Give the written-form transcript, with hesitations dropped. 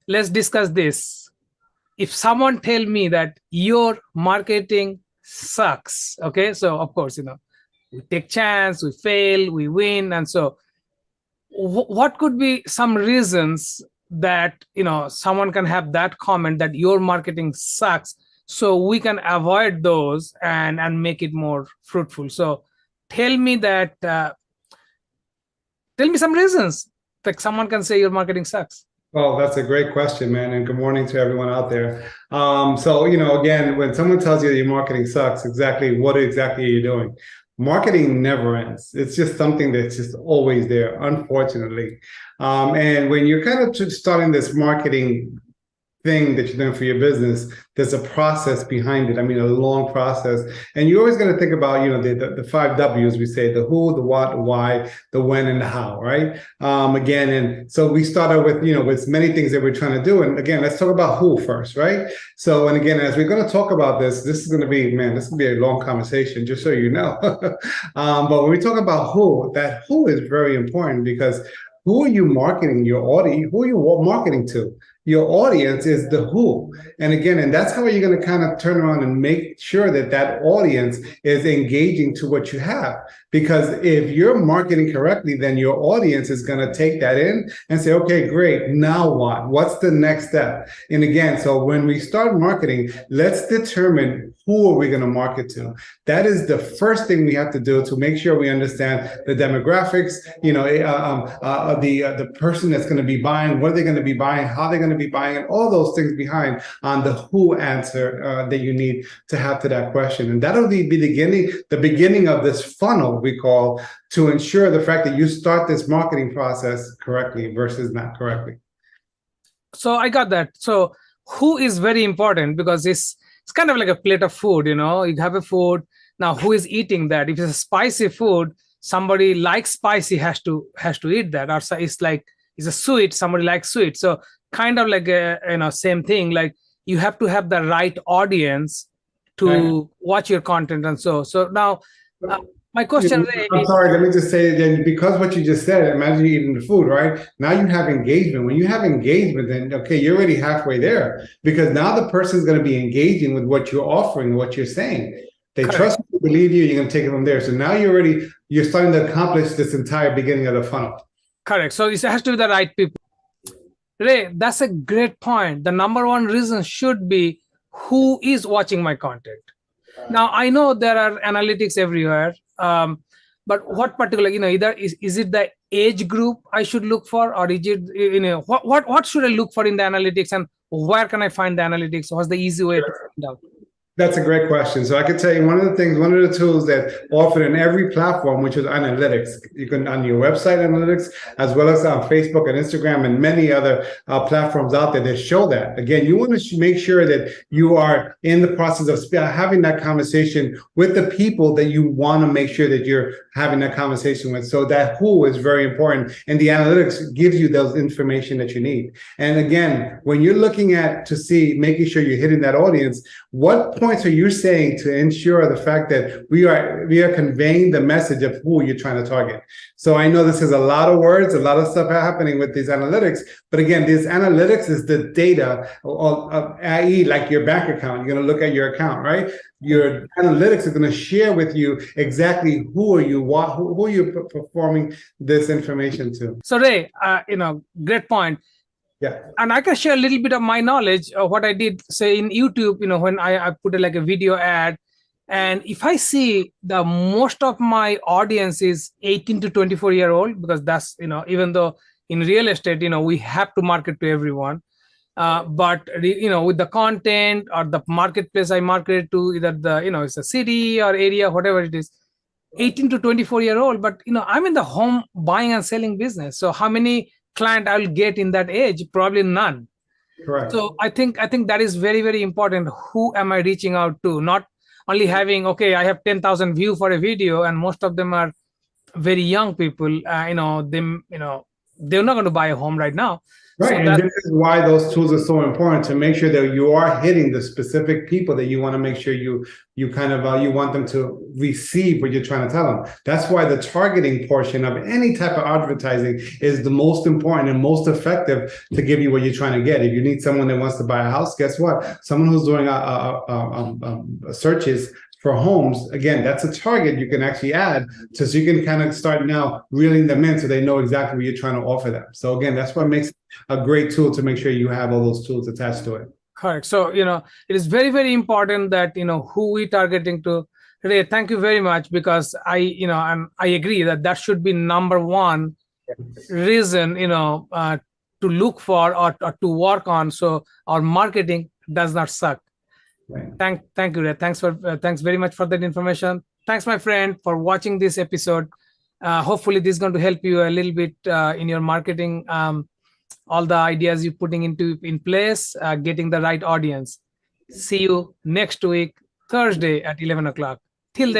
let's discuss this. If someone tell me that your marketing sucks, okay, so of course, we take chance, we fail, we win, and so what could be some reasons that someone can have that comment that your marketing sucks, so we can avoid those and make it more fruitful. So tell me that tell me some reasons like someone can say your marketing sucks. Well, that's a great question, man. And good morning to everyone out there. Again, when someone tells you that your marketing sucks, what exactly are you doing? Marketing never ends. It's just something that's just always there, unfortunately. And when you're kind of starting this marketing thing that you're doing for your business, there's a process behind it. I mean, a long process. And you're always going to think about, the 5 W's we say: the who, the what, the why, the when, and the how, right? And so we started with, with many things that we're trying to do. And again, let's talk about who first, right? So, and again, as we're going to talk about this is going to be, this is going to be a long conversation, just so you know. But when we talk about who, that who is very important, because who are you marketing your audience? Who are you marketing to? Your audience is the who. And that's how you're going to kind of turn around and make sure that that audience is engaging to what you have. Because if you're marketing correctly, then your audience is going to take that in and say, okay, great. Now what? What's the next step? And again, so when we start marketing, let's determine who are we going to market to. That is the first thing we have to do to make sure we understand the demographics, the person that's going to be buying, what they're going to be buying, how they're going to be buying, and all those things behind on the who answer that you need to have to that question. And that'll be the beginning of this funnel, we call, to ensure the fact that you start this marketing process correctly versus not correctly. So I got that. So who is very important, because it's kind of like a plate of food. You have a food. Now who is eating that? If it's a spicy food, somebody likes spicy has to eat that. Or it's like it's a sweet, somebody likes sweet. So kind of like same thing, like you have to have the right audience to watch your content. And so now my question, I'm sorry, let me just say then, because what you just said, imagine you eating the food, right? Now you have engagement. When you have engagement, then okay, you're already halfway there, because now the person's going to be engaging with what you're offering, what you're saying. They trust you, believe you, you're going to take it from there. So now you're starting to accomplish this entire beginning of the funnel. Correct. So it has to be the right people. Ray, that's a great point. The number one reason should be who is watching my content. Now, I know there are analytics everywhere, but what particular, either is it the age group I should look for, or is it, what should I look for in the analytics, and where can I find the analytics? What's the easy way to find out? That's a great question. So I can tell you one of the tools that offered in every platform, which is analytics. You can on your website analytics, as well as on Facebook and Instagram and many other platforms out there that show that. Again, you want to make sure that you are in the process of having that conversation with the people that you want to make sure that you're having that conversation with. So that who is very important, and the analytics gives you those information that you need. And again, when you're looking at making sure you're hitting that audience, what points are you saying to ensure the fact that we are conveying the message of who you're trying to target? So I know this is a lot of words, a lot of stuff happening with these analytics, but again, this analytics is the data, i.e. like your bank account. You're going to look at your account, right? Your analytics is going to share with you exactly who are you performing this information to. So Ray, great point. Yeah. And I can share a little bit of my knowledge of what I did, say in YouTube, when I put like a video ad, and if I see the most of my audience is 18 to 24-year-old, because that's, even though in real estate, we have to market to everyone. But with the content or the marketplace I market to, either it's a city or area, whatever it is, 18 to 24-year-old, but I'm in the home buying and selling business. So how many client I'll get in that age? Probably none. Correct. So I think that is very, very important. Who am I reaching out to? Not only having, okay, I have 10,000 views for a video, and most of them are very young people. They're not going to buy a home right now. Right, and this is why those tools are so important, to make sure that you are hitting the specific people that you want to make sure you kind of you want them to receive what you're trying to tell them. That's why the targeting portion of any type of advertising is the most important and most effective to give you what you're trying to get. If you need someone that wants to buy a house, guess what? Someone who's doing searches for homes, again, that's a target you can actually add so you can kind of start now reeling them in so they know exactly what you're trying to offer them. So again, that's what makes a great tool, to make sure you have all those tools attached to it. Correct. So, it is very, very important that, who we targeting to. Ray, thank you very much, because I agree that should be number one reason, to look for or to work on, so our marketing does not suck. Right. Thank you, Ray. Thanks very much for that information. Thanks, my friend, for watching this episode. Hopefully, this is going to help you a little bit in your marketing. All the ideas you're putting in place, getting the right audience. See you next week, Thursday at 11 o'clock. Till then.